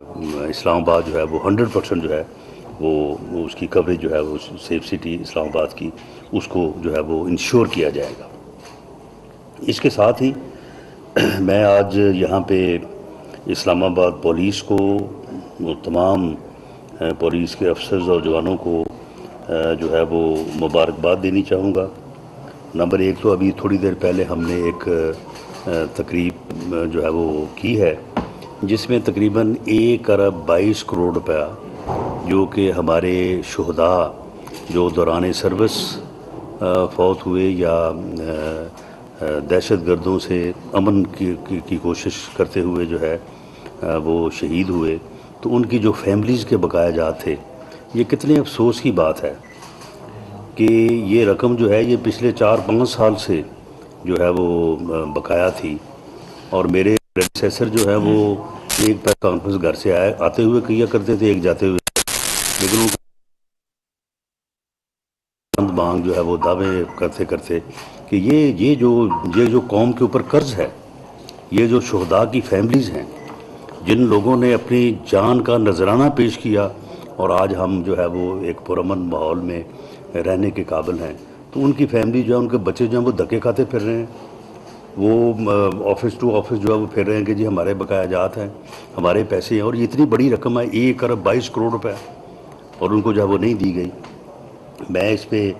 اسلام آباد جو ہے وہ 100% جو ہے وہ اس کی کوریج جو ہے وہ سیف سٹی اسلام آباد کی اس کو جو ہے وہ انشور کیا جائے گا۔ اس کے ساتھ ہی میں آج یہاں پہ اسلام آباد پولیس کو تمام پولیس کے افسرز اور جوانوں کو جو ہے وہ مبارکباد دینی چاہوں گا۔ نمبر ایک تو ابھی تھوڑی دیر پہلے ہم نے ایک تقریب جو ہے وہ کی ہے جس میں تقریباً 1 ارب 22 کروڑ روپیہ جو کہ ہمارے شہداء جو دوران سروس فوت ہوئے یا دہشت گردوں سے امن کی کوشش کرتے ہوئے جو ہے وہ شہید ہوئے، تو ان کی جو فیملیز کے بقایا جات تھے، یہ کتنے افسوس کی بات ہے کہ یہ رقم جو ہے یہ پچھلے 4-5 سال سے جو ہے وہ بقایا تھی، اور میرے پریڈیسیسر جو ہے وہ ایک پریس کانفرنس گھر سے آتے ہوئے کیا کرتے تھے، ایک جاتے ہوئے، لیکن ان مانگ جو ہے وہ دعوے کرتے کرتے کہ یہ جو قوم کے اوپر قرض ہے، یہ جو شہداء کی فیملیز ہیں جن لوگوں نے اپنی جان کا نذرانہ پیش کیا، اور آج ہم جو ہے وہ ایک پرامن ماحول میں رہنے کے قابل ہیں، تو ان کی فیملی جو ہے، ان کے بچے جو ہیں وہ دھکے کھاتے پھر رہے ہیں، وہ آفس ٹو آفس جو ہے وہ پھر رہے ہیں کہ جی ہمارے بقایا جات ہیں، ہمارے پیسے ہیں، اور یہ اتنی بڑی رقم ہے 1 ارب 22 کروڑ روپے، اور ان کو جو ہے وہ نہیں دی گئی۔ میں اس پہ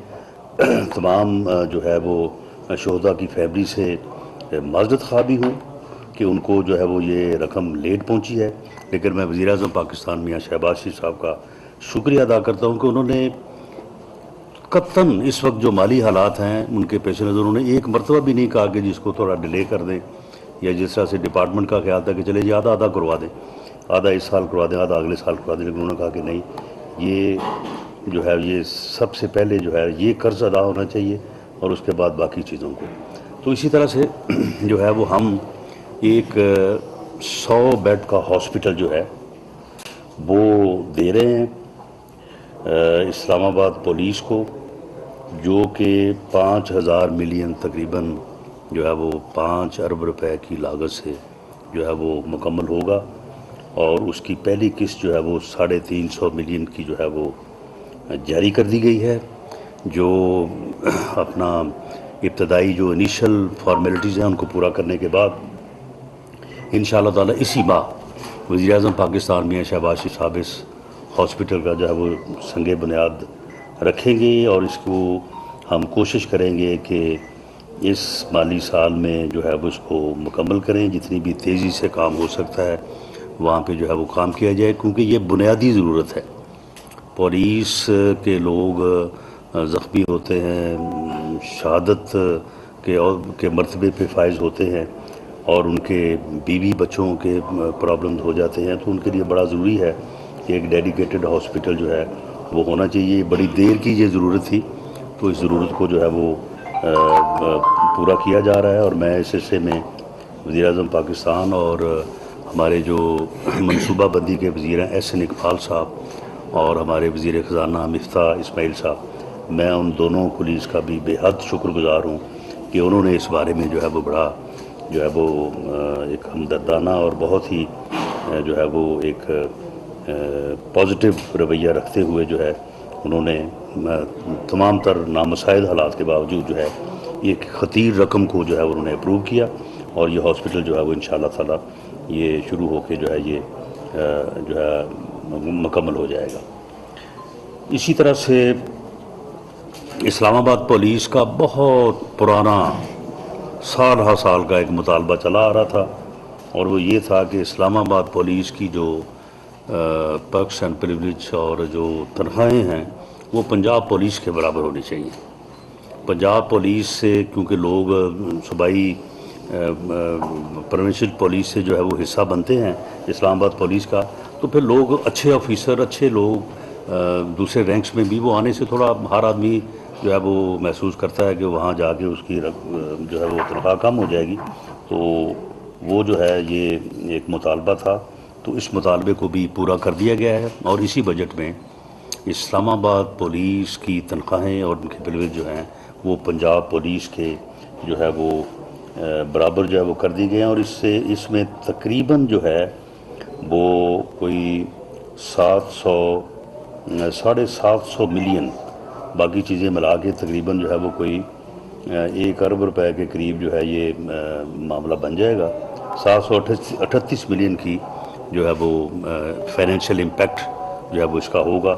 تمام جو ہے وہ شہداء کی فیملی سے معذرت خواہ بھی ہوں کہ ان کو جو ہے وہ یہ رقم لیٹ پہنچی ہے، لیکن میں وزیر اعظم پاکستان میاں شہباز شریف صاحب کا شکریہ ادا کرتا ہوں کہ انہوں نے قطعاً اس وقت جو مالی حالات ہیں ان کے پیش نظر انہوں نے ایک مرتبہ بھی نہیں کہا کہ جس کو تھوڑا ڈیلے کر دیں، یا جس طرح سے ڈپارٹمنٹ کا خیال تھا کہ چلے جی آدھا کروا دیں، آدھا اس سال کروا دیں، آدھا اگلے سال کروا دیں، لیکن انہوں نے کہا کہ نہیں، یہ جو ہے یہ سب سے پہلے جو ہے یہ قرض ادا ہونا چاہیے، اور اس کے بعد باقی چیزوں کو۔ تو اسی طرح سے جو ہے وہ ہم ایک 100 بیڈ کا ہاسپٹل جو ہے وہ دے رہے ہیں اسلام آباد پولیس کو، جو کہ 5,000 ملین تقریباً جو ہے وہ 5 ارب روپے کی لاگت سے جو ہے وہ مکمل ہوگا، اور اس کی پہلی قسط جو ہے وہ 350 ملین کی جو ہے وہ جاری کر دی گئی ہے، جو اپنا ابتدائی جو انیشل فارمیلٹیز ہیں ان کو پورا کرنے کے بعد انشاءاللہ تعالی اسی ماہ وزیر اعظم پاکستان میاں شہباز شریف صاحب اس ہاسپٹل کا جو ہے وہ سنگ بنیاد رکھیں گے، اور اس کو ہم کوشش کریں گے کہ اس مالی سال میں جو ہے وہ اس کو مکمل کریں، جتنی بھی تیزی سے کام ہو سکتا ہے وہاں پہ جو ہے وہ کام کیا جائے، کیونکہ یہ بنیادی ضرورت ہے۔ پولیس کے لوگ زخمی ہوتے ہیں، شہادت کے مرتبے پہ فائز ہوتے ہیں، اور ان کے بیوی بچوں کے پرابلمز ہو جاتے ہیں، تو ان کے لیے بڑا ضروری ہے کہ ایک ڈیڈیکیٹڈ ہاسپٹل جو ہے وہ ہونا چاہیے۔ بڑی دیر کی یہ ضرورت تھی، تو اس ضرورت کو جو ہے وہ پورا کیا جا رہا ہے، اور میں اس سلسلے میں وزیر اعظم پاکستان اور ہمارے جو منصوبہ بندی کے وزیر ہیں احسن اقبال صاحب اور ہمارے وزیر خزانہ مفتاح اسماعیل صاحب، میں ان دونوں پولیس کا بھی بے حد شکر گزار ہوں کہ انہوں نے اس بارے میں جو ہے وہ بڑا جو ہے وہ ایک ہمدردانہ اور بہت ہی جو ہے وہ ایک پازیٹیو رویہ رکھتے ہوئے جو ہے انہوں نے تمام تر نامساعد حالات کے باوجود جو ہے ایک خطیر رقم کو جو ہے انہوں نے اپروو کیا، اور یہ ہاسپٹل جو ہے وہ انشاءاللہ تعالی یہ شروع ہو کے جو ہے یہ جو ہے مکمل ہو جائے گا۔ اسی طرح سے اسلام آباد پولیس کا بہت پرانا سال ہر سال کا ایک مطالبہ چلا آ رہا تھا، اور وہ یہ تھا کہ اسلام آباد پولیس کی جو پرکس اینڈ پریولیج اور جو تنخواہیں ہیں وہ پنجاب پولیس کے برابر ہونی چاہیے۔ پنجاب پولیس سے کیونکہ لوگ صوبائی پروونشل پولیس سے جو ہے وہ حصہ بنتے ہیں اسلام آباد پولیس کا، تو پھر لوگ اچھے آفیسر، اچھے لوگ دوسرے رینکس میں بھی وہ آنے سے تھوڑا ہر آدمی جو ہے وہ محسوس کرتا ہے کہ وہاں جا کے اس کی جو ہے وہ تنخواہ کم ہو جائے گی، تو وہ جو ہے یہ ایک مطالبہ تھا، تو اس مطالبے کو بھی پورا کر دیا گیا ہے، اور اسی بجٹ میں اسلام آباد پولیس کی تنخواہیں اور ان کے پرویج جو ہیں وہ پنجاب پولیس کے جو ہے وہ برابر جو ہے وہ کر دی گئے ہیں، اور اس میں تقریباً جو ہے وہ کوئی 700 ملین باقی چیزیں ملا کے تقریباً جو ہے وہ کوئی 1 ارب روپے کے قریب جو ہے یہ معاملہ بن جائے گا. 738 ملین کی جو ہے وہ فائنینشیل امپیکٹ جو ہے وہ اس کا ہوگا،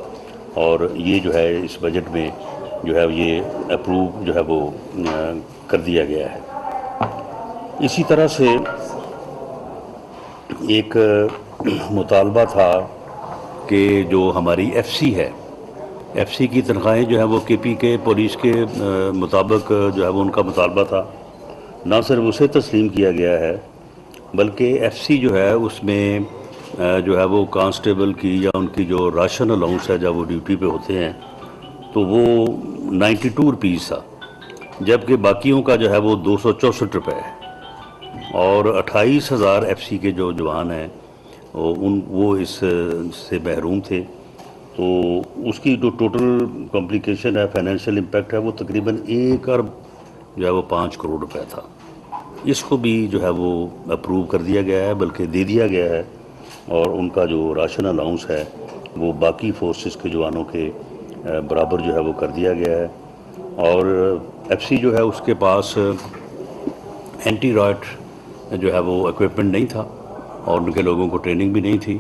اور یہ جو ہے اس بجٹ میں جو ہے یہ اپروو جو ہے وہ کر دیا گیا ہے. اسی طرح سے ایک مطالبہ تھا کہ جو ہماری ایف سی ہے، ایف سی کی تنخواہیں جو ہے وہ کے پی کے پولیس کے مطابق جو ہے وہ ان کا مطالبہ تھا، نہ صرف اسے تسلیم کیا گیا ہے بلکہ ایف سی جو ہے اس میں جو ہے وہ کانسٹیبل کی یا ان کی جو راشن الاؤنس ہے جب وہ ڈیوٹی پہ ہوتے ہیں تو وہ 92 روپیز تھا، جبکہ باقیوں کا جو ہے وہ 264 روپے ہے، اور 28,000 ایف سی کے جو جوان ہیں وہ اس سے محروم تھے. تو اس کی جو ٹوٹل کمپلیکیشن ہے، فائنینشیل امپیکٹ ہے، وہ تقریباً 1 ارب جو ہے وہ 5 کروڑ روپے تھا. اس کو بھی جو ہے وہ اپروو کر دیا گیا ہے، بلکہ دے دیا گیا ہے، اور ان کا جو راشن الاؤنس ہے وہ باقی فورسز کے جوانوں کے برابر جو ہے وہ کر دیا گیا ہے. اور ایف سی جو ہے اس کے پاس اینٹی رائٹ جو ہے وہ ایکوپمنٹ نہیں تھا، اور ان کے لوگوں کو ٹریننگ بھی نہیں تھی،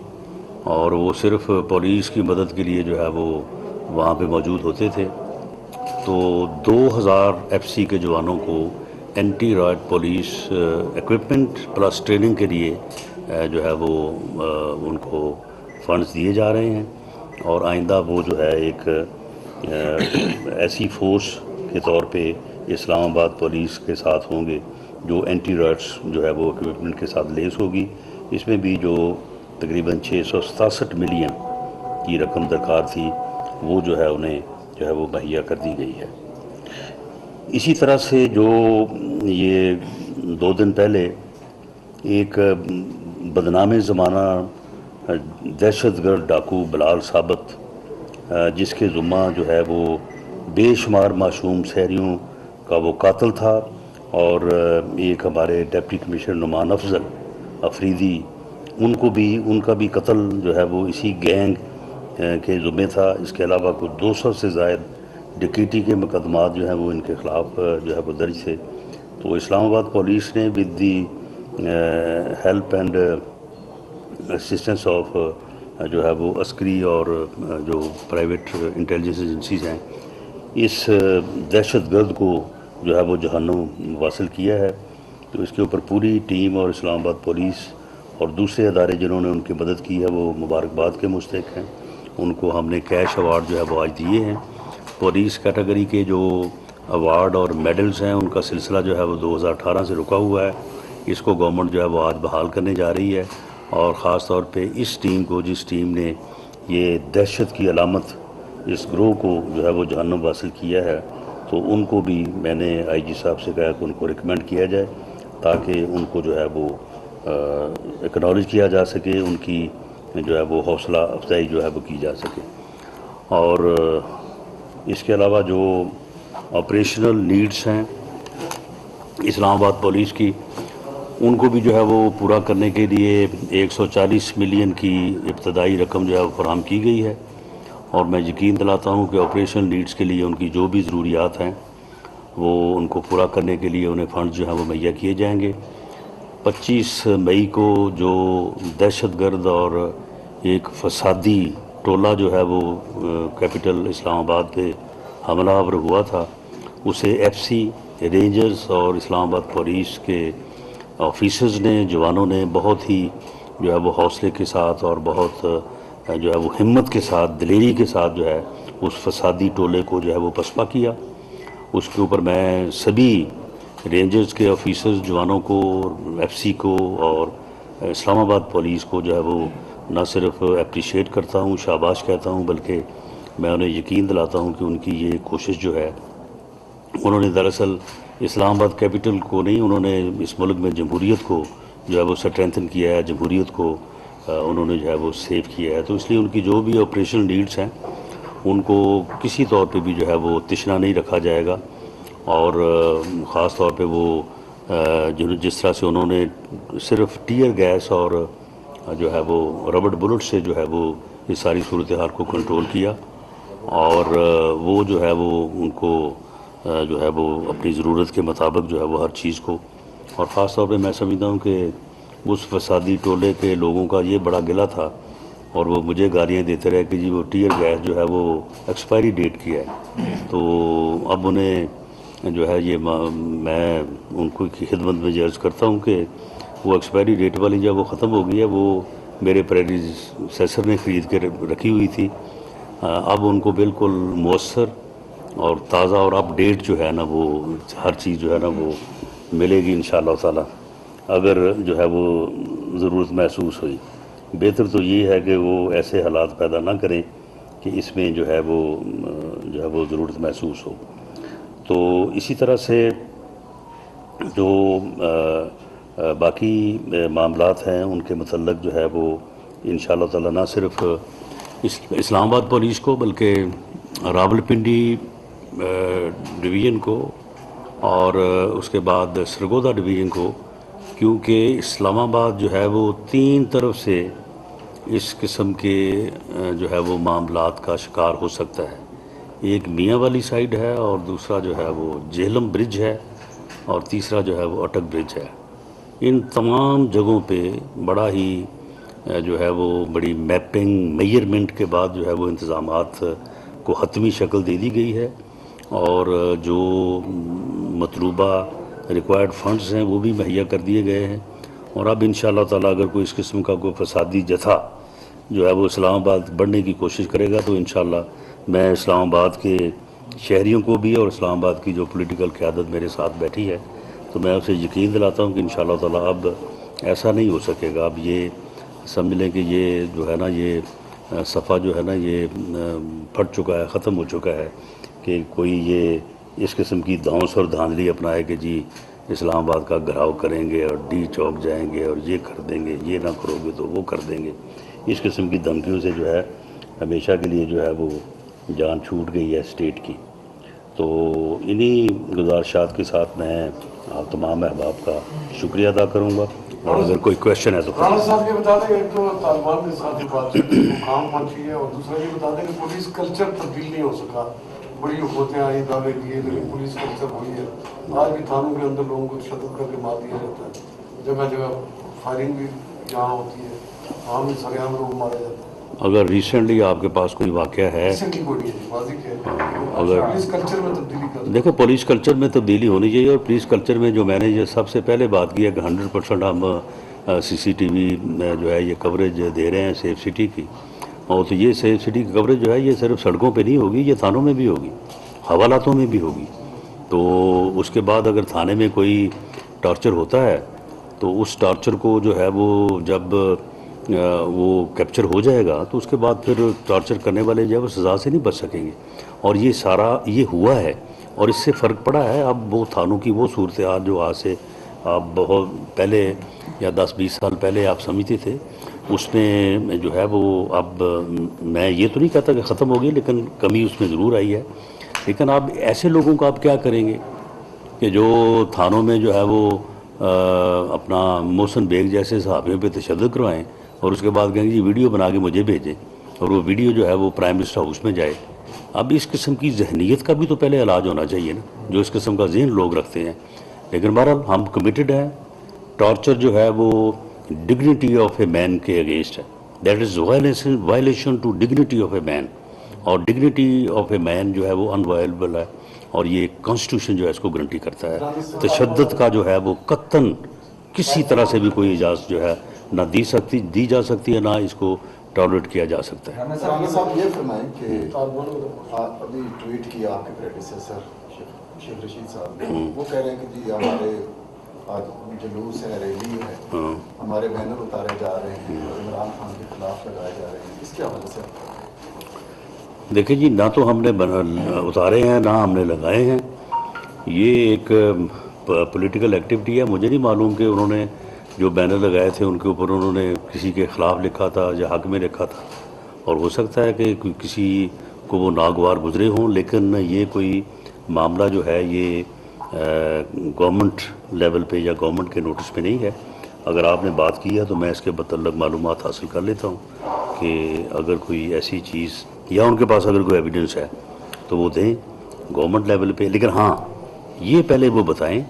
اور وہ صرف پولیس کی مدد کے لیے جو ہے وہ وہاں پہ موجود ہوتے تھے. تو 2,000 ایف سی کے جوانوں کو anti riot police equipment plus training کے لیے جو ہے وہ ان کو فنڈز دیے جا رہے ہیں، اور آئندہ وہ جو ہے ایک ایسی فورس کے طور پہ اسلام آباد پولیس کے ساتھ ہوں گے جو اینٹی رائٹس جو ہے وہ ایکوپمنٹ کے ساتھ لیس ہوگی. اس میں بھی جو تقریباً 667 ملین کی رقم درکار تھی وہ جو ہے انہیں جو ہے وہ مہیا کر دی گئی ہے. اسی طرح سے جو یہ 2 دن پہلے ایک بدنام زمانہ دہشت گرد ڈاکو بلال ثابت، جس کے ذمہ جو ہے وہ بے شمار معصوم شہریوں کا وہ قاتل تھا، اور ایک ہمارے ڈپٹی کمشنر نعمان افضل افریدی، ان کا بھی قتل جو ہے وہ اسی گینگ کے ذمے تھا. اس کے علاوہ کچھ 200 سے زائد ڈکیٹی کے مقدمات جو ہیں وہ ان کے خلاف جو ہے وہ درج تھے. تو اسلام آباد پولیس نے with the help and assistance of جو ہے وہ عسکری اور جو پرائیویٹ انٹیلیجنس ایجنسیز ہیں، اس دہشت گرد کو جو ہے وہ جہنم واصل کیا ہے. تو اس کے اوپر پوری ٹیم اور اسلام آباد پولیس اور دوسرے ادارے جنہوں نے ان کی مدد کی ہے وہ مبارکباد کے مستحق ہیں. ان کو ہم نے کیش ایوارڈ جو ہے وہ آج دیے ہیں. پولیس کیٹیگری کے جو ایوارڈ اور میڈلز ہیں ان کا سلسلہ جو ہے وہ 2018 سے رکا ہوا ہے. اس کو گورنمنٹ جو ہے وہ آج بحال کرنے جا رہی ہے، اور خاص طور پہ اس ٹیم کو، جس ٹیم نے یہ دہشت کی علامت اس گروہ کو جو ہے وہ جہنم حاصل کیا ہے، تو ان کو بھی میں نے آئی جی صاحب سے کہا کہ ان کو ریکمینڈ کیا جائے تاکہ ان کو جو ہے وہ اکنالج کیا جا سکے، ان کی جو ہے وہ حوصلہ افزائی جو ہے وہ کی جا سکے. اور اس کے علاوہ جو آپریشنل نیڈز ہیں اسلام آباد پولیس کی، ان کو بھی جو ہے وہ پورا کرنے کے لیے 140 ملین کی ابتدائی رقم جو ہے وہ فراہم کی گئی ہے، اور میں یقین دلاتا ہوں کہ آپریشنل نیڈز کے لیے ان کی جو بھی ضروریات ہیں وہ ان کو پورا کرنے کے لیے انہیں فنڈز جو ہیں وہ مہیا کیے جائیں گے. 25 مئی کو جو دہشت گرد اور ایک فسادی ٹولہ جو ہے وہ کیپٹل اسلام آباد پہ حملہ آور ہوا تھا، اسے ایف سی، رینجرز اور اسلام آباد پولیس کے آفیسرز نے، جوانوں نے بہت ہی جو ہے وہ حوصلے کے ساتھ اور بہت جو ہے وہ ہمت کے ساتھ، دلیری کے ساتھ جو ہے اس فسادی ٹولے کو جو ہے وہ پسپا کیا. اس کے اوپر میں سبھی رینجرز کے آفیسرز، جوانوں کو، ایف سی کو اور اسلام آباد پولیس کو جو ہے وہ نہ صرف اپریشیٹ کرتا ہوں، شاباش کہتا ہوں، بلکہ میں انہیں یقین دلاتا ہوں کہ ان کی یہ کوشش جو ہے، انہوں نے دراصل اسلام آباد کیپٹل کو نہیں، انہوں نے اس ملک میں جمہوریت کو جو ہے وہ اسٹرینتھن کیا ہے، جمہوریت کو انہوں نے جو ہے وہ سیو کیا ہے. تو اس لیے ان کی جو بھی آپریشنل نیڈز ہیں ان کو کسی طور پہ بھی جو ہے وہ تشنا نہیں رکھا جائے گا. اور خاص طور پہ وہ جس طرح سے انہوں نے صرف ٹیئر گیس اور جو ہے وہ ربڑ بلٹ سے جو ہے وہ اس ساری صورتحال کو کنٹرول کیا، اور وہ جو ہے وہ ان کو جو ہے وہ اپنی ضرورت کے مطابق جو ہے وہ ہر چیز کو، اور خاص طور پہ میں سمجھتا ہوں کہ اس فسادی ٹولے کے لوگوں کا یہ بڑا گلہ تھا، اور وہ مجھے گالیاں دیتے رہے کہ جی وہ ٹیئر گیس جو ہے وہ ایکسپائری ڈیٹ کی ہے، تو اب انہیں جو ہے یہ میں ان کو کی خدمت میں عرض کرتا ہوں کہ وہ ایکسپائری ڈیٹ والی جب وہ ختم ہو گئی ہے، وہ میرے پریڈیسیسر نے خرید کے رکھی ہوئی تھی، اب ان کو بالکل مؤثر اور تازہ اور اپ ڈیٹ جو ہے نا وہ ہر چیز جو ہے نا وہ ملے گی انشاءاللہ تعالی، اگر جو ہے وہ ضرورت محسوس ہوئی۔ بہتر تو یہ ہے کہ وہ ایسے حالات پیدا نہ کریں کہ اس میں جو ہے وہ ضرورت محسوس ہو۔ تو اسی طرح سے جو باقی معاملات ہیں ان کے متعلق جو ہے وہ انشاءاللہ تعالی نہ صرف اسلام آباد پولیس کو بلکہ راولپنڈی ڈویژن کو اور اس کے بعد سرگودا ڈویژن کو، کیونکہ اسلام آباد جو ہے وہ 3 طرف سے اس قسم کے جو ہے وہ معاملات کا شکار ہو سکتا ہے۔ ایک میاں والی سائیڈ ہے، اور دوسرا جو ہے وہ جہلم برج ہے، اور تیسرا جو ہے وہ اٹک برج ہے۔ ان تمام جگہوں پہ بڑا ہی جو ہے وہ بڑی میپنگ میئرمنٹ کے بعد جو ہے وہ انتظامات کو حتمی شکل دے دی گئی ہے، اور جو مطلوبہ ریکوائرڈ فنڈز ہیں وہ بھی مہیا کر دیے گئے ہیں، اور اب انشاءاللہ تعالی اگر کوئی اس قسم کا کوئی فسادی جتھا جو ہے وہ اسلام آباد بڑھنے کی کوشش کرے گا تو انشاءاللہ میں اسلام آباد کے شہریوں کو بھی اور اسلام آباد کی جو پولیٹیکل قیادت میرے ساتھ بیٹھی ہے تو میں اسے یقین دلاتا ہوں کہ انشاءاللہ تعالی اب ایسا نہیں ہو سکے گا۔ اب یہ سمجھ لیں کہ یہ جو ہے نا یہ صفحہ جو ہے نا یہ پھٹ چکا ہے، ختم ہو چکا ہے کہ کوئی یہ اس قسم کی دھونس اور دھاندلی اپنائے کہ جی اسلام آباد کا گھراؤ کریں گے اور ڈی چوک جائیں گے اور یہ کر دیں گے، یہ نہ کرو گے تو وہ کر دیں گے۔ اس قسم کی دھمکیوں سے جو ہے ہمیشہ کے لیے جو ہے وہ جان چھوٹ گئی ہے اسٹیٹ کی۔ تو انہی گزارشات کے ساتھ میں آپ تمام احباب کا شکریہ ادا کروں گا، اور اگر کوئی کویشچن ہے تو رانا صاحب یہ بتا دیں، ایک تو طالبان کے ساتھ بات چیت کام پہنچی ہے، اور دوسرا یہ بتا دیں کہ پولیس کلچر تبدیل نہیں ہو سکا۔ بڑی حکومتیں آئی، دعوے کیے، لیکن پولیس کلچر ہوئی ہے۔ آج بھی تھانوں کے اندر لوگوں کو تشدد کر کے مار دیا جاتا ہے، جگہ جگہ فائرنگ بھی جہاں ہوتی ہے وہاں بھی سریعام لوگ مارے جاتے ہیں۔ اگر ریسنٹلی آپ کے پاس کوئی واقعہ ہے، ریسنٹلی کوئی نہیں ہے، واضح ہے اگر پولیس کلچر میں تبدیلی کر دیکھیں پولیس کلچر میں تبدیلی ہونی چاہیے، اور پولیس کلچر میں جو میں نے یہ سب سے پہلے بات کی ہے کہ 100% ہم سی سی ٹی وی جو ہے یہ کوریج دے رہے ہیں سیف سٹی کی، اور تو یہ سیف سٹی کی کوریج جو ہے یہ صرف سڑکوں پہ نہیں ہوگی، یہ تھانوں میں بھی ہوگی، حوالاتوں میں بھی ہوگی۔ تو اس کے بعد اگر تھانے میں کوئی ٹارچر ہوتا ہے تو اس ٹارچر کو جو ہے وہ جب وہ کیپچر ہو جائے گا تو اس کے بعد پھر ٹارچر کرنے والے جو ہے وہ سزا سے نہیں بچ سکیں گے، اور یہ سارا یہ ہوا ہے، اور اس سے فرق پڑا ہے۔ اب وہ تھانوں کی وہ صورتحال جو آج سے آپ بہت پہلے یا 10-20 سال پہلے آپ سمجھتے تھے، اس میں جو ہے وہ اب میں یہ تو نہیں کہتا کہ ختم ہو گئی، لیکن کمی اس میں ضرور آئی ہے۔ لیکن اب ایسے لوگوں کو آپ کیا کریں گے کہ جو تھانوں میں جو ہے وہ اپنا محسن بیگ جیسے صحابیوں پہ تشدد کروائیں، اور اس کے بعد کہیں گے جی ویڈیو بنا کے مجھے بھیجیں، اور وہ ویڈیو جو ہے وہ پرائم منسٹر ہاؤس میں جائے۔ اب اس قسم کی ذہنیت کا بھی تو پہلے علاج ہونا چاہیے نا، جو اس قسم کا ذہن لوگ رکھتے ہیں۔ لیکن بہرحال ہم کمیٹڈ ہیں، ٹارچر جو ہے وہ ڈگنیٹی آف اے مین کے اگینسٹ ہے، that is violation to dignity of a man, اور ڈگنیٹی آف اے مین جو ہے وہ انوائلیبل ہے، اور یہ کانسٹیٹیوشن جو ہے اس کو گارنٹی کرتا ہے۔ تشدد کا جو ہے وہ قطعاً کسی طرح سے بھی کوئی اجازت جو ہے نہ دی جا سکتی ہے، نہ اس کو ٹالریٹ کیا جا سکتا ہے۔ رانا صاحب یہ فرمائیں کہ ابھی ٹویٹ کیا آپ کے پریڈیسیسر شیخ رشید صاحب نے، وہ کہہ رہے ہیں کہ جی ہمارے آج جلوس ہے، ریلی ہے، ہمارے بینر اتارے جا رہے ہیں اور عمران خان کے خلاف لگائے جا رہے ہیں، اس کے حوالے سے؟ دیکھیں جی، نہ تو ہم نے اتارے ہیں نہ ہم نے لگائے ہیں، یہ ایک پولیٹیکل ایکٹیویٹی ہے۔ مجھے نہیں معلوم کہ انہوں نے جو بینر لگائے تھے ان کے اوپر انہوں نے کسی کے خلاف لکھا تھا یا حق میں لکھا تھا، اور ہو سکتا ہے کہ کسی کو وہ ناگوار گزرے ہوں، لیکن یہ کوئی معاملہ جو ہے یہ گورنمنٹ لیول پہ یا گورنمنٹ کے نوٹس پہ نہیں ہے۔ اگر آپ نے بات کی ہے تو میں اس کے متعلق معلومات حاصل کر لیتا ہوں کہ اگر کوئی ایسی چیز یا ان کے پاس اگر کوئی ایویڈنس ہے تو وہ دیں گورنمنٹ لیول پہ. لیکن ہاں یہ پہلے وہ بتائیں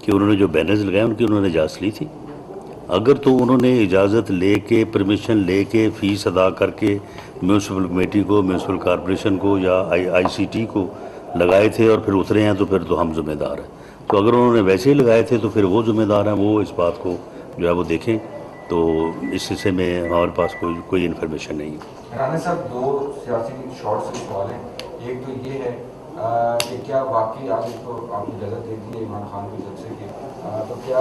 کہ انہوں نے جو بینرز لگائے ان کی انہوں نے اجازت لی تھی. اگر تو انہوں نے اجازت لے کے پرمیشن لے کے فیس ادا کر کے میونسپل کمیٹی کو میونسپل کارپوریشن کو یا آئی سی ٹی کو لگائے تھے اور پھر اترے ہیں تو پھر تو ہم ذمہ دار ہیں. تو اگر انہوں نے ویسے ہی لگائے تھے تو پھر وہ ذمہ دار ہیں, وہ اس بات کو جو ہے وہ دیکھیں. تو اس سلسلے میں ہمارے پاس کوئی انفارمیشن نہیں ہے. رانا صاحب 2 سیاسی شارٹ سے سوال ہیں. ایک تو یہ ہے کہ کیا واقعی آج تو آپ نے اجازت دے دی ہے عمران خان کی طرف سے کہ تو کیا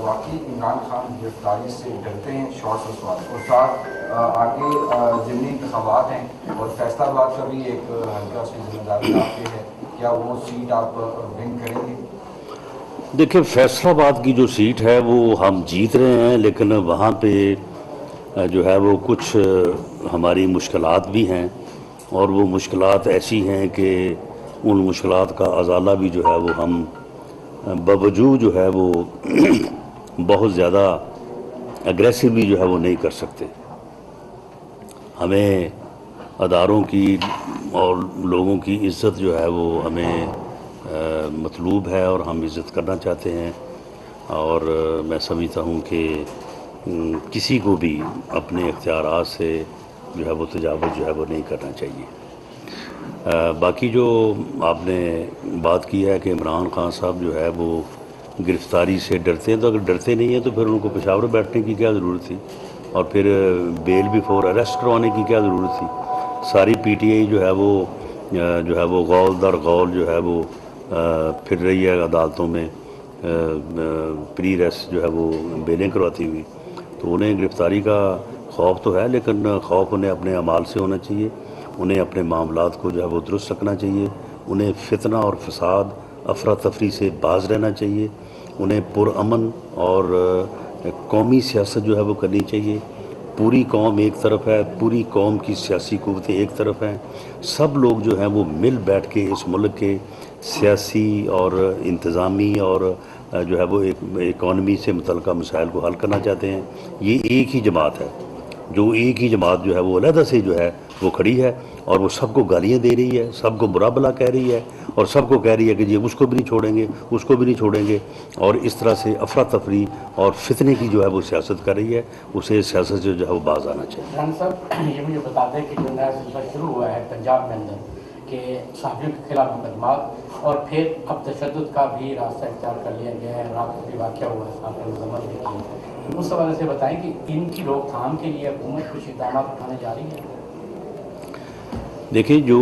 واقعی عمران خان گرفتاری سے ڈرتے ہیں؟ شارٹ سے سوال. اور ساتھ آگے ضمنی انتخابات ہیں اور فیصلہ آباد کا بھی ایک ہلکا اس کی ذمہ داری آپ کے ہے, کیا وہ سیٹ آپ ون کریں گے؟ دیکھیں فیصلہ آباد کی جو سیٹ ہے وہ ہم جیت رہے ہیں, لیکن وہاں پہ جو ہے وہ کچھ ہماری مشکلات بھی ہیں, اور وہ مشکلات ایسی ہیں کہ ان مشکلات کا ازالہ بھی جو ہے وہ ہم باوجود جو ہے وہ بہت زیادہ اگریسولی جو ہے وہ نہیں کر سکتے. ہمیں اداروں کی اور لوگوں کی عزت جو ہے وہ ہمیں مطلوب ہے اور ہم عزت کرنا چاہتے ہیں, اور میں سمجھتا ہوں کہ کسی کو بھی اپنے اختیارات سے جو ہے وہ تجاوز جو ہے وہ نہیں کرنا چاہیے. باقی جو آپ نے بات کی ہے کہ عمران خان صاحب جو ہے وہ گرفتاری سے ڈرتے ہیں, تو اگر ڈرتے نہیں ہیں تو پھر ان کو پشاور بیٹھنے کی کیا ضرورت تھی, اور پھر بیل بیفور اریسٹ کروانے کی کیا ضرورت تھی. ساری پی ٹی آئی جو ہے وہ غول در غول جو ہے وہ پھر رہی ہے عدالتوں میں پری ریسٹ جو ہے وہ بیلیں کرواتی ہوئی. تو انہیں گرفتاری کا خوف تو ہے, لیکن خوف انہیں اپنے اعمال سے ہونا چاہیے, انہیں اپنے معاملات کو جو ہے وہ درست رکھنا چاہیے, انہیں فتنہ اور فساد افراتفری سے باز رہنا چاہیے, انہیں پرامن اور قومی سیاست جو ہے وہ کرنی چاہیے. پوری قوم ایک طرف ہے, پوری قوم کی سیاسی قوتیں ایک طرف ہیں, سب لوگ جو ہیں وہ مل بیٹھ کے اس ملک کے سیاسی اور انتظامی اور جو ہے وہ اکانومی سے متعلقہ مسائل کو حل کرنا چاہتے ہیں. یہ ایک ہی جماعت ہے, جو ایک ہی جماعت جو ہے وہ علیحدہ سے جو ہے وہ کھڑی ہے, اور وہ سب کو گالیاں دے رہی ہے, سب کو برا بھلا کہہ رہی ہے, اور سب کو کہہ رہی ہے کہ جی اس کو بھی نہیں چھوڑیں گے, اس کو بھی نہیں چھوڑیں گے, اور اس طرح سے افراتفری اور فتنے کی جو ہے وہ سیاست کر رہی ہے. اسے سیاست سے جو ہے وہ باز آنا چاہیے. ران صاحب یہ مجھے بتا دیں کہ جو نیا سلسلہ شروع ہوا ہے پنجاب میں اندر کہ صحافیوں کے خلاف مقدمات, اور پھر اب تشدد کا بھی راستہ اختیار کر لیا گیا ہے, رات کو بھی واقعہ ہوا ہے, صحافی مذمت بھی کی, اس حوالے سے بتائیں کہ ان کی روک تھام کے لیے حکومت کچھ اقدامات اٹھانے جا رہی ہے؟ دیکھیں جو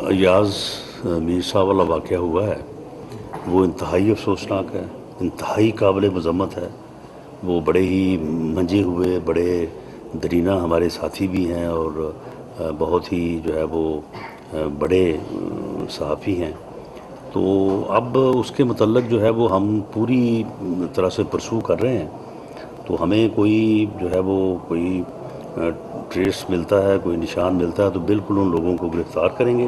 ایاز میر صاحب والا واقعہ ہوا ہے وہ انتہائی افسوسناک ہے, انتہائی قابل مذمت ہے. وہ بڑے ہی منجے ہوئے بڑے درینہ ہمارے ساتھی بھی ہیں, اور بہت ہی جو ہے وہ بڑے صحافی ہیں. تو اب اس کے متعلق جو ہے وہ ہم پوری طرح سے پرسو کر رہے ہیں. تو ہمیں کوئی جو ہے وہ کوئی ٹریس ملتا ہے, کوئی نشان ملتا ہے, تو بالکل ان لوگوں کو گرفتار کریں گے,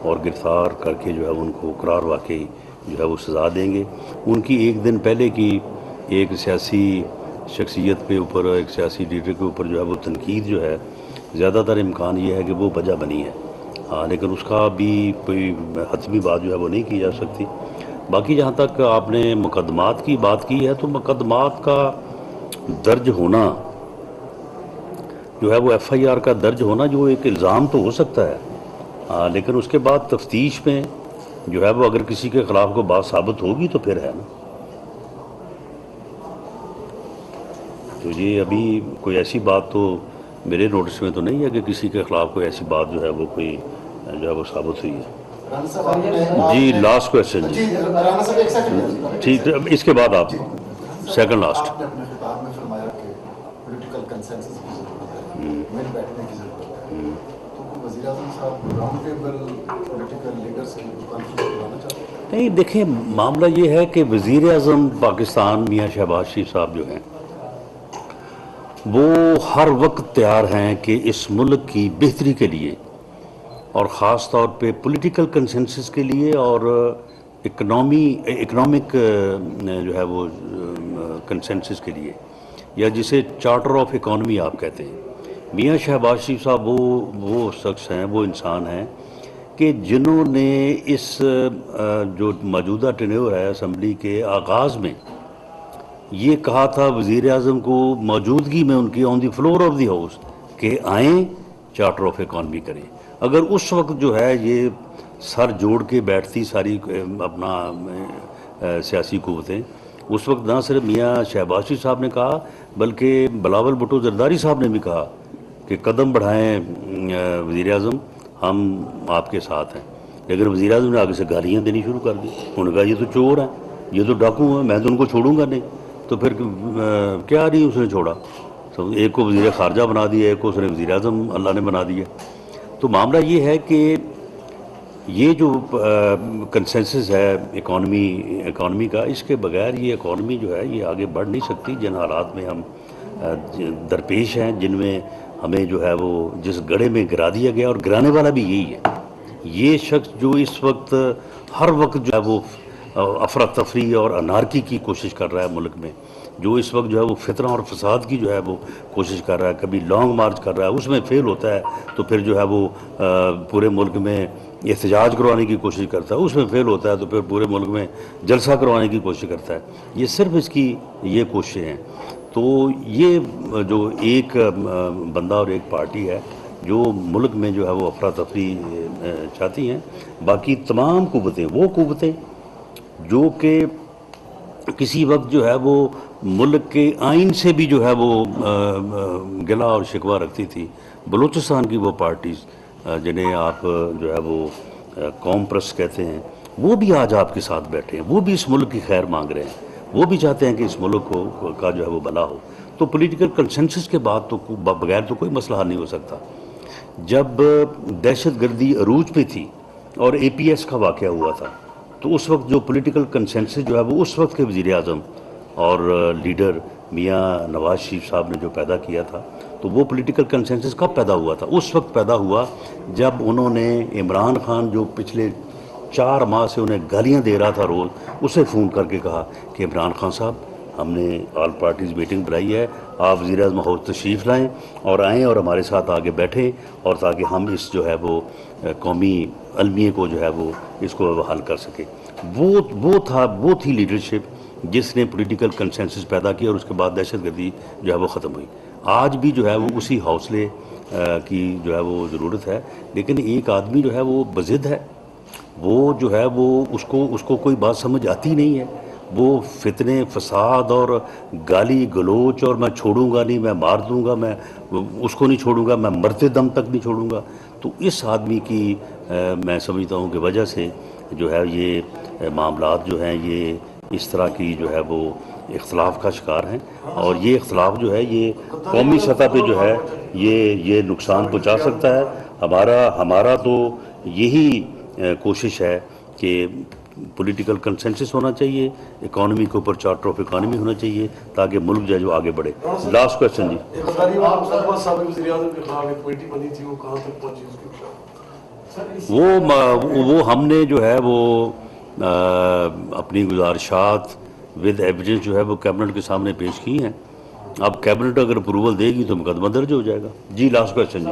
اور گرفتار کر کے جو ہے ان کو قرار واقعی جو ہے وہ سزا دیں گے. ان کی ایک دن پہلے کی ایک سیاسی شخصیت کے اوپر, ایک سیاسی لیڈر کے اوپر جو ہے وہ تنقید جو ہے, زیادہ تر امکان یہ ہے کہ وہ وجہ بنی ہے, ہاں, لیکن اس کا بھی کوئی حتمی بات جو ہے وہ نہیں کی جا سکتی. باقی جہاں تک آپ نے مقدمات کی بات کی ہے, تو مقدمات کا درج ہونا جو ہے وہ ایف آئی آر کا درج ہونا جو ایک الزام تو ہو سکتا ہے, لیکن اس کے بعد تفتیش میں جو ہے وہ اگر کسی کے خلاف کوئی بات ثابت ہوگی تو پھر ہے نا. تو یہ ابھی کوئی ایسی بات تو میرے نوٹس میں تو نہیں ہے کہ کسی کے خلاف کوئی ایسی بات جو ہے وہ کوئی جو ہے وہ ثابت ہوئی ہے. جی لاسٹ کویشچن. جی ٹھیک ہے, اس کے بعد آپ سیکنڈ لاسٹ. آپ نے اپنے خطاب میں فرمایا کہ پولیٹیکل کنسنسس کی ضرورت ہے, مل بیٹھنے کی ضرورت ہے, تو وزیر اعظم صاحب راؤنڈ ٹیبل پولیٹیکل لیڈر سے کانفرنس کروانا چاہتے ہیں؟ نہیں, دیکھیں معاملہ یہ ہے کہ وزیر اعظم پاکستان میاں شہباز شریف صاحب جو ہیں وہ ہر وقت تیار ہیں کہ اس ملک کی بہتری کے لیے, اور خاص طور پہ پولیٹیکل کنسنسس کے لیے اور اکنامک جو ہے وہ کنسنسس کے لیے، یا جسے چارٹر آف اکانومی آپ کہتے ہیں، میاں شہباز شریف صاحب وہ شخص ہیں، وہ انسان ہیں کہ جنہوں نے اس جو موجودہ ٹینیور ہے اسمبلی کے آغاز میں یہ کہا تھا وزیر اعظم کو موجودگی میں ان کی آن دی فلور آف دی ہاؤس کہ آئیں چارٹر آف اکانومی کریں۔ اگر اس وقت جو ہے یہ سر جوڑ کے بیٹھتی ساری اپنا سیاسی قوتیں، اس وقت نہ صرف میاں شہباز شریف صاحب نے کہا بلکہ بلاول بھٹو زرداری صاحب نے بھی کہا کہ قدم بڑھائیں وزیر اعظم، ہم آپ کے ساتھ ہیں، لیکن وزیر اعظم نے آگے سے گالیاں دینی شروع کر دی۔ انہوں نے کہا یہ تو چور ہیں، یہ تو ڈاکو ہیں، میں تو ان کو چھوڑوں گا نہیں۔ تو پھر کیا نہیں اس نے چھوڑا، ایک کو وزیر خارجہ بنا دیا، ایک کو اس نے وزیر اعظم اللہ نے بنا دیا۔ تو معاملہ یہ ہے کہ یہ جو کنسنسس ہے اکانومی کا، اس کے بغیر یہ اکانومی جو ہے یہ آگے بڑھ نہیں سکتی۔ جن حالات میں ہم درپیش ہیں، جن میں ہمیں جو ہے وہ جس گڑھے میں گرا دیا گیا، اور گرانے والا بھی یہی ہے، یہ شخص جو اس وقت ہر وقت جو ہے وہ افراتفری اور انارکی کی کوشش کر رہا ہے ملک میں، جو اس وقت جو ہے وہ فتنہ اور فساد کی جو ہے وہ کوشش کر رہا ہے، کبھی لانگ مارچ کر رہا ہے، اس میں فیل ہوتا ہے تو پھر جو ہے وہ پورے ملک میں احتجاج کروانے کی کوشش کرتا ہے، اس میں فیل ہوتا ہے تو پھر پورے ملک میں جلسہ کروانے کی کوشش کرتا ہے۔ یہ صرف اس کی یہ کوششیں ہیں۔ تو یہ جو ایک بندہ اور ایک پارٹی ہے جو ملک میں جو ہے وہ افراتفری چاہتی ہیں، باقی تمام قوتیں، وہ قوتیں جو کہ کسی وقت جو ہے وہ ملک کے آئین سے بھی جو ہے وہ گلہ اور شکوہ رکھتی تھی، بلوچستان کی وہ پارٹیز جنہیں آپ جو ہے وہ قوم پرست کہتے ہیں، وہ بھی آج آپ کے ساتھ بیٹھے ہیں، وہ بھی اس ملک کی خیر مانگ رہے ہیں، وہ بھی چاہتے ہیں کہ اس ملک کا جو ہے وہ بھلا ہو۔ تو پولیٹیکل کنسنسس کے بعد تو بغیر تو کوئی مسئلہ حل نہیں ہو سکتا۔ جب دہشت گردی عروج پہ تھی اور اے پی ایس کا واقعہ ہوا تھا، تو اس وقت جو پولیٹیکل کنسنسس جو ہے وہ اس وقت کے وزیر اعظم اور لیڈر میاں نواز شریف صاحب نے جو پیدا کیا تھا، تو وہ پولیٹیکل کنسنسس کب پیدا ہوا تھا؟ اس وقت پیدا ہوا جب انہوں نے عمران خان جو پچھلے 4 ماہ سے انہیں گالیاں دے رہا تھا روز، اسے فون کر کے کہا کہ عمران خان صاحب، ہم نے آل پارٹیز میٹنگ بلائی ہے، آپ وزیر اعظم ہاؤس تشریف لائیں اور آئیں اور ہمارے ساتھ آگے بیٹھیں، اور تاکہ ہم اس جو ہے وہ قومی المیے کو جو ہے وہ اس کو حل کر سکیں۔ وہ تھی لیڈرشپ جس نے پولیٹیکل کنسنسس پیدا کیا، اور اس کے بعد دہشت گردی جو ہے وہ ختم ہوئی۔ آج بھی جو ہے وہ اسی حوصلے کی جو ہے وہ ضرورت ہے، لیکن ایک آدمی جو ہے وہ بضد ہے، وہ جو ہے وہ اس کو کوئی بات سمجھ آتی نہیں ہے، وہ فتنے فساد اور گالی گلوچ اور میں چھوڑوں گا نہیں، میں مار دوں گا، میں اس کو نہیں چھوڑوں گا، میں مرتے دم تک نہیں چھوڑوں گا۔ تو اس آدمی کی میں سمجھتا ہوں کہ وجہ سے جو ہے یہ معاملات جو ہیں یہ اس طرح کی جو ہے وہ اختلاف کا شکار ہیں، اور یہ اختلاف جو ہے یہ قومی سطح پہ جو ہے یہ نقصان پہنچا سکتا ہے۔ ہمارا تو یہی کوشش ہے کہ پولیٹیکل کنسنسس ہونا چاہیے، اکانومی کے اوپر چارٹر آف اکانومی ہونا چاہیے تاکہ ملک جو ہے جو آگے بڑھے۔ لاسٹ کویسچن جی۔ وزیر اعظم کے خلاف ایک کمیٹی بنی تھی، وہ کہاں تک پہنچی اس کی؟ وہ ہم نے جو ہے وہ اپنی گزارشات ود ایویڈنس جو ہے وہ کیبنٹ کے سامنے پیش کی ہیں۔ اب کیبنٹ اگر اپروول دے گی تو مقدمہ درج ہو جائے گا۔ جی لاسٹ کویسچن جی۔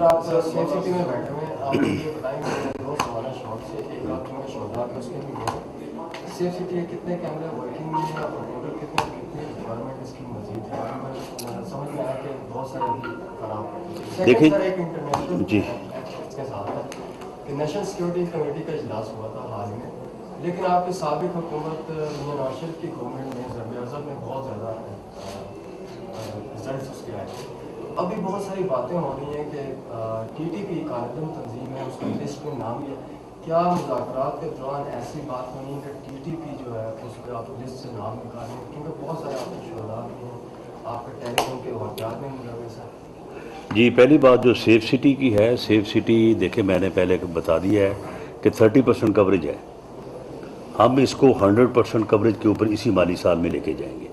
دیکھیں جی، نیشنل سیکورٹی کمیٹی کا اجلاس ہوا تھا حال میں، لیکن آپ کی سابق حکومت میاں نواز شریف کی گورنمنٹ میں ضرب ارضب میں بہت زیادہ رزلٹس اس کے آئے تھے۔ ابھی بہت ساری باتیں ہو رہی ہیں کہ ٹی ٹی پی قائدم تنظیم ہے، اس کا لسٹ میں نام لیا۔ کیا مذاکرات کے دوران ایسی بات ہوئی کہ ٹی ٹی پی جو ہے اس پہ آپ لسٹ سے نام نکالیں؟ کیونکہ بہت سارے آپ کے شہداء بھی ہیں، آپ کے ٹیلی فون کے واقعات میں ملوث ہیں۔ جی، پہلی بات جو سیف سٹی کی ہے، سیف سٹی دیکھیں میں نے پہلے بتا دیا ہے کہ 30% کوریج ہے، ہم اس کو 100% کوریج کے اوپر اسی مالی سال میں لے کے جائیں گے۔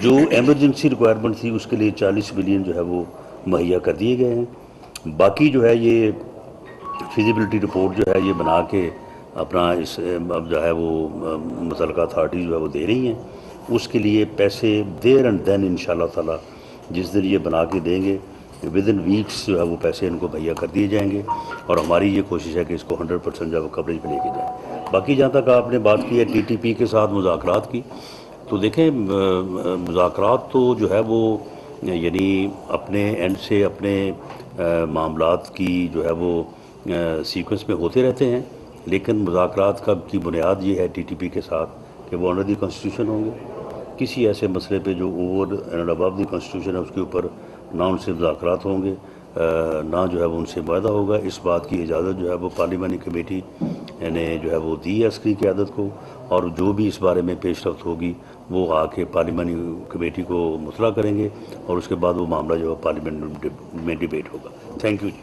جو ایمرجنسی ریکوائرمنٹ تھی اس کے لیے 40 بلین جو ہے وہ مہیا کر دیے گئے ہیں۔ باقی جو ہے یہ فیزیبلٹی رپورٹ جو ہے یہ بنا کے اپنا اس اب جو ہے وہ متعلقہ اتھارٹی جو ہے وہ دے رہی ہیں، اس کے لیے پیسے دیر اینڈ دین انشاءاللہ تعالی جس دن یہ بنا کے دیں گے ود ان ویکس جو ہے وہ پیسے ان کو مہیا کر دیے جائیں گے، اور ہماری یہ کوشش ہے کہ اس کو 100% جو ہے وہ کوریج پہ لے کے جائیں۔ باقی جہاں تک آپ نے بات کی ہے ٹی ٹی پی کے ساتھ مذاکرات کی، تو دیکھیں مذاکرات تو جو ہے وہ یعنی اپنے اینڈ سے اپنے معاملات کی جو ہے وہ سیکوینس میں ہوتے رہتے ہیں، لیکن مذاکرات کی بنیاد یہ ہے ٹی ٹی پی کے ساتھ کہ وہ انڈر دی کانسٹیٹیوشن ہوں گے۔ کسی ایسے مسئلے پہ جو over and above the constitution ہے اس کے اوپر نہ ان سے مذاکرات ہوں گے، نہ جو ہے وہ ان سے معاہدہ ہوگا۔ اس بات کی اجازت جو ہے وہ پارلیمانی کمیٹی نے جو ہے وہ دی ہے عسکری قیادت کو، اور جو بھی اس بارے میں پیش رفت ہوگی وہ آ کے پارلیمانی کمیٹی کو مطلع کریں گے، اور اس کے بعد وہ معاملہ جو ہے پارلیمنٹ میں ڈیبیٹ ہوگا۔ Thank you G.